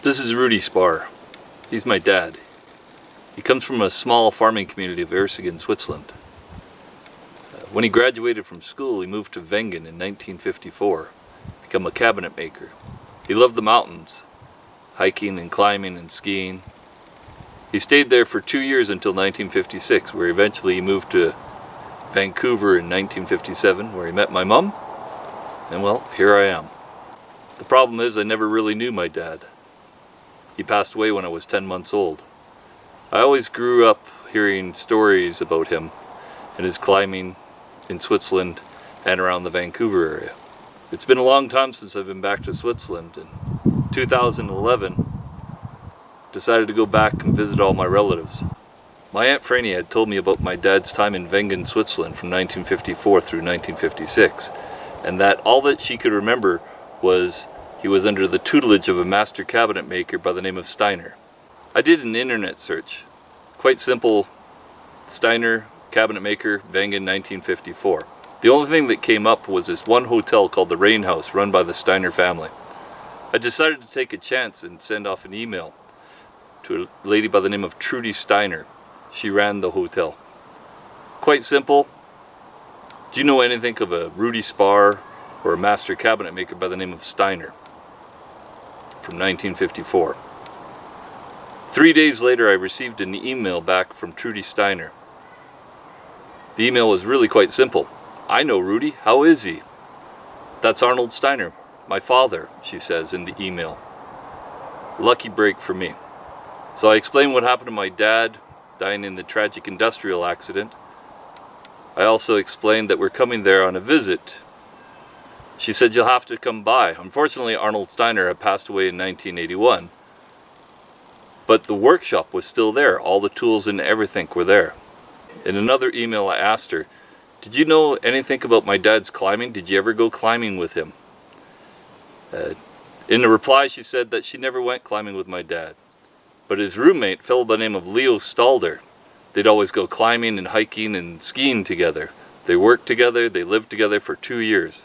This is Rudy Spar. He's my dad. He comes from a small farming community of Ersigen, Switzerland. When he graduated from school, he moved to Wengen in 1954, become a cabinet maker. He loved the mountains, hiking and climbing and skiing. He stayed there for 2 years until 1956, where eventually he moved to Vancouver in 1957, where he met my mom, and well, here I am. The problem is I never really knew my dad. He passed away when I was 10 months old. I always grew up hearing stories about him and his climbing in Switzerland and around the Vancouver area. It's been a long time since I've been back to Switzerland. In 2011, decided to go back and visit all my relatives. My Aunt Franny had told me about my dad's time in Wengen, Switzerland from 1954 through 1956, and that all that she could remember was he was under the tutelage of a master cabinet maker by the name of Steiner. I did an internet search. Quite simple, Steiner, cabinet maker, Wengen, 1954. The only thing that came up was this one hotel called the Rain House, run by the Steiner family. I decided to take a chance and send off an email to a lady by the name of Trudy Steiner. She ran the hotel. Quite simple. Do you know anything of a Rudy Spar or a master cabinet maker by the name of Steiner? From 1954. 3 days later, I received an email back from Trudy Steiner. The email was really quite simple. I know Rudy, how is he? That's Arnold Steiner, my father, she says in the email. Lucky break for me. So I explained what happened to my dad, dying in the tragic industrial accident. I also explained that we're coming there on a visit. She said, you'll have to come by. Unfortunately, Arnold Steiner had passed away in 1981. But the workshop was still there. All the tools and everything were there. In another email, I asked her, did you know anything about my dad's climbing? Did you ever go climbing with him? In a reply, she said that she never went climbing with my dad. But his roommate, a fellow by the name of Leo Stalder, they'd always go climbing and hiking and skiing together. They worked together, they lived together for 2 years.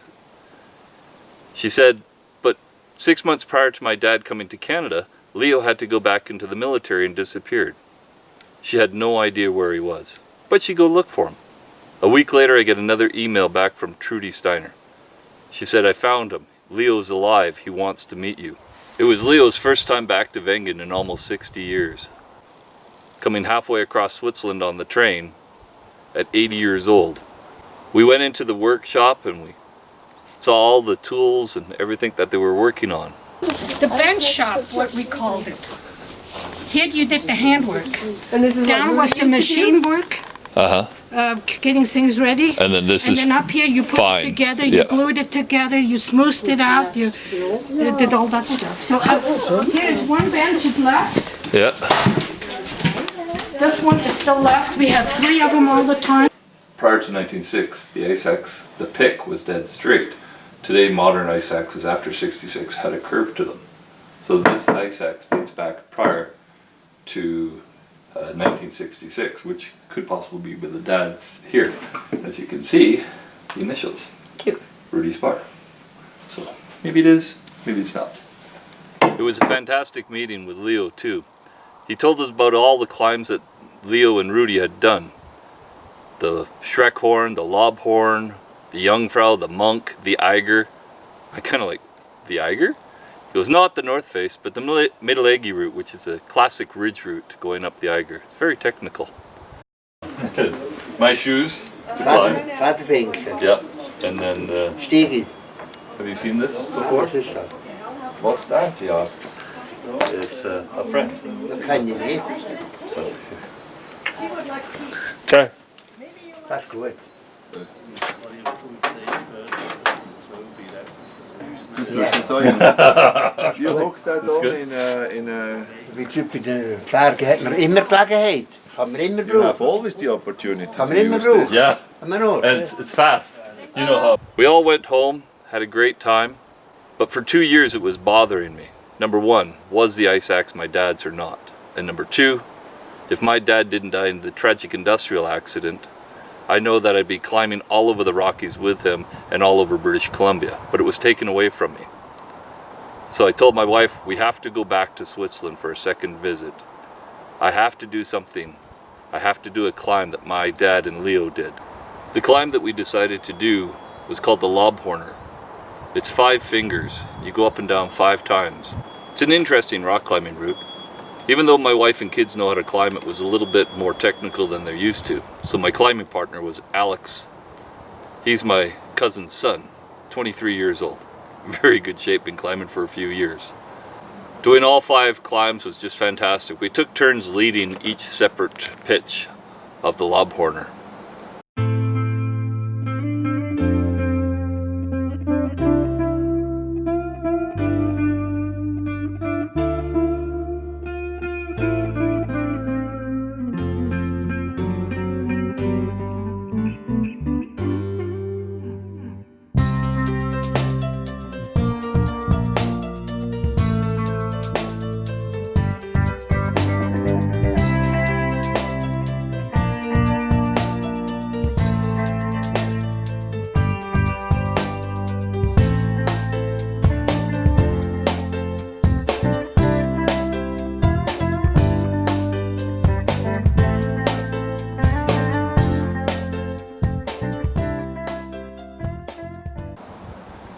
She said, but 6 months prior to my dad coming to Canada, Leo had to go back into the military and disappeared. She had no idea where he was, but she'd go look for him. A week later, I get another email back from Trudy Steiner. She said, I found him. Leo's alive. He wants to meet you. It was Leo's first time back to Wengen in almost 60 years. Coming halfway across Switzerland on the train at 80 years old. We went into the workshop and we saw all the tools and everything that they were working on. The bench shop, what we called it. Here you did the handwork. And this is Down was the machine work, getting things ready. And then this and is then up here you put fine. it together, you glued it together, you smoothed it out, you did all that stuff. So here is one bench is left. Yeah. This one is still left. We had 3 of them all the time. Prior to 1906, the ice axe, the pick was dead straight. Today, modern ice axes after 66 had a curve to them. So this ice axe dates back prior to 1966, which could possibly be with the dad's here. As you can see, the initials. Cute. Rudy Spar. So maybe it is, maybe it's not. It was a fantastic meeting with Leo too. He told us about all the climbs that Leo and Rudy had done. The Schreckhorn, the Lobhorn, the Jungfrau, the Monk, the Eiger. I kind of like the Eiger. It was not the North Face, but the Mittelegi route, which is a classic ridge route going up the Eiger. It's very technical. My shoes to climb. Radwinkel. Yeah, and then Stiegel. have you seen this before? What is that? What's that, he asks. It's a friend. Dat kan je niet. So. Try. Dat is goed. You hooked that on in a... Wie op de bergen heeft man immer Gelegenheit. Kann man immer You have brauchen. always the opportunity Kann man to immer use brauchen. this. Yeah, Kann man auch. and it's fast. You know how. We all went home, had a great time, but for 2 years it was bothering me. Number 1, was the ice axe my dad's or not? And number 2, if my dad didn't die in the tragic industrial accident, I know that I'd be climbing all over the Rockies with him and all over British Columbia, but it was taken away from me. So I told my wife, we have to go back to Switzerland for a second visit. I have to do something. I have to do a climb that my dad and Leo did. The climb that we decided to do was called the Lobhorner. It's 5 fingers. You go up and down 5 times. It's an interesting rock climbing route. Even though my wife and kids know how to climb, it was a little bit more technical than they're used to. So my climbing partner was Alex. He's my cousin's son, 23 years old. Very good shape, been climbing for a few years. Doing all 5 climbs was just fantastic. We took turns leading each separate pitch of the Lobhorner.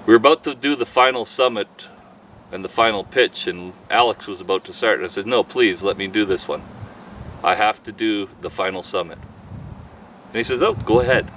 We were about to do the final summit and the final pitch, and Alex was about to start. And I said, no, please let me do this one. I have to do the final summit. And he says, oh, go ahead.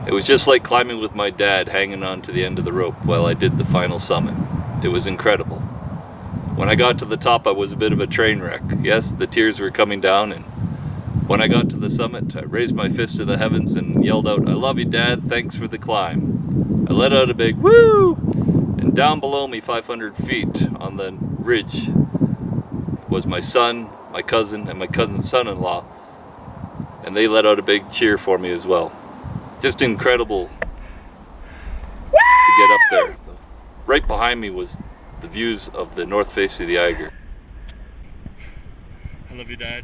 It was just like climbing with my dad, hanging on to the end of the rope while I did the final summit. It was incredible. When I got to the top, I was a bit of a train wreck. Yes, the tears were coming down, and When I got to the summit, I raised my fist to the heavens and yelled out, "I love you, Dad, thanks for the climb." I let out a big woo! And down below me, 500 feet on the ridge, was my son, my cousin, and my cousin's son-in-law. And they let out a big cheer for me as well. Just incredible to get up there. Right behind me was the views of the north face of the Eiger. I love you, Dad.